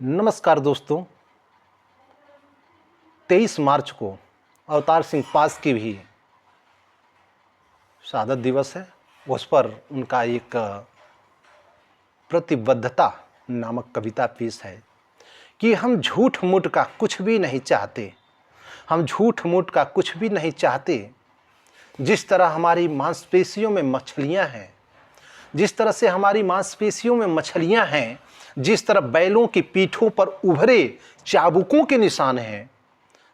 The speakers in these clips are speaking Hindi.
नमस्कार दोस्तों, 23 मार्च को अवतार सिंह पास की भी शहादत दिवस है। उस पर उनका एक प्रतिबद्धता नामक कविता पेश है कि हम झूठ मूठ का कुछ भी नहीं चाहते, हम झूठ मूठ का कुछ भी नहीं चाहते। जिस तरह हमारी मांसपेशियों में मछलियां हैं, जिस तरह से हमारी मांसपेशियों में मछलियां हैं, जिस तरह बैलों की पीठों पर उभरे चाबुकों के निशान हैं,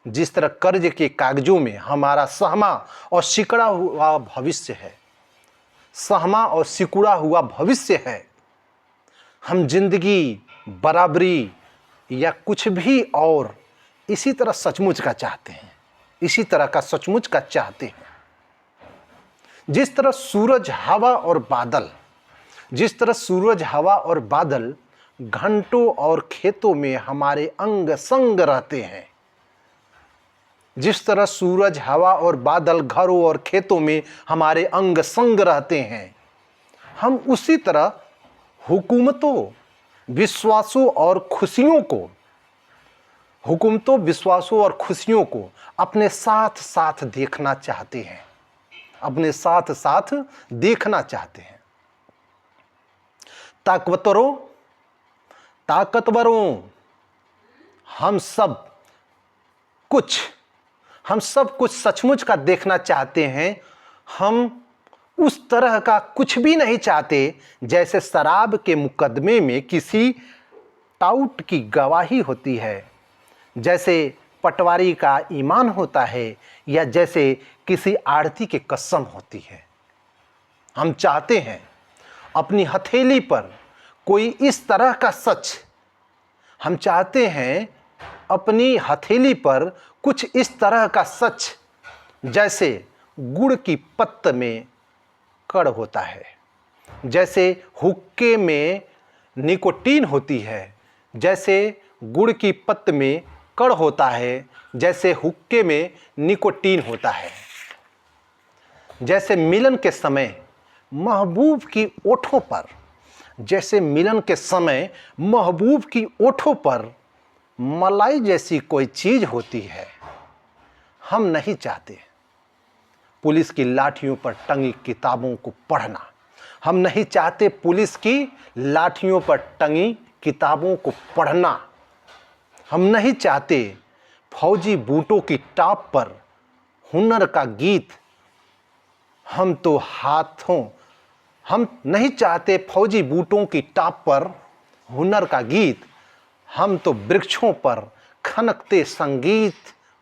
जिस तरह कर्ज के कागजों में हमारा सहमा और सिकुड़ा हुआ भविष्य है, सहमा और सिकुड़ा हुआ भविष्य है, हम जिंदगी, बराबरी या कुछ भी और इसी तरह सचमुच का चाहते हैं, इसी तरह का सचमुच का चाहते हैं। जिस तरह सूरज, हवा और बादल, जिस तरह सूरज, हवा और बादल घंटों और खेतों में हमारे अंग संग रहते हैं, जिस तरह सूरज, हवा और बादल घरों और खेतों में हमारे अंग संग रहते हैं, हम उसी तरह हुकूमतों, विश्वासों और खुशियों को, हुकूमतों, विश्वासों और खुशियों को अपने साथ साथ देखना चाहते हैं, अपने साथ साथ देखना चाहते हैं। ताकतवरों, हम सब कुछ सचमुच का देखना चाहते हैं। हम उस तरह का कुछ भी नहीं चाहते जैसे शराब के मुकदमे में किसी टाउट की गवाही होती है, जैसे पटवारी का ईमान होता है, या जैसे किसी आढ़ती की कसम होती है। हम चाहते हैं अपनी हथेली पर कोई इस तरह का सच, हम चाहते हैं अपनी हथेली पर कुछ इस तरह का सच जैसे गुड़ की पत्त में कड़ होता है, जैसे हुक्के में निकोटीन होती है, जैसे गुड़ की पत्त में कड़ होता है, जैसे हुक्के में निकोटीन होता है, जैसे मिलन के समय महबूब की ओठों पर, जैसे मिलन के समय महबूब की ओठों पर मलाई जैसी कोई चीज होती है। हम नहीं चाहते पुलिस की लाठियों पर टंगी किताबों को पढ़ना, हम नहीं चाहते पुलिस की लाठियों पर टंगी किताबों को पढ़ना, हम नहीं चाहते फौजी बूटों की टाप पर हुनर का गीत, हम नहीं चाहते फौजी बूटों की टाप पर हुनर का गीत, हम तो वृक्षों पर खनकते संगीत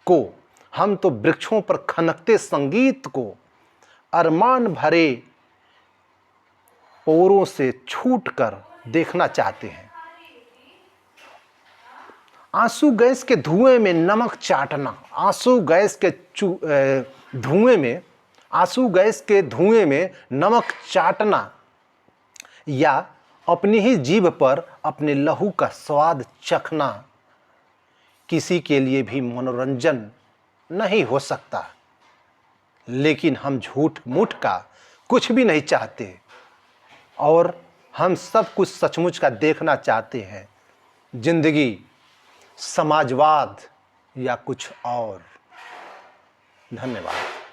को, हम तो वृक्षों पर खनकते संगीत को अरमान भरे ओरों से छूटकर देखना चाहते हैं। आंसू गैस के धुएं में नमक चाटना, आंसू गैस के धुएं में नमक चाटना, या अपनी ही जीभ पर अपने लहू का स्वाद चखना किसी के लिए भी मनोरंजन नहीं हो सकता। लेकिन हम झूठ मूठ का कुछ भी नहीं चाहते और हम सब कुछ सचमुच का देखना चाहते हैं। जिंदगी, समाजवाद या कुछ और। धन्यवाद।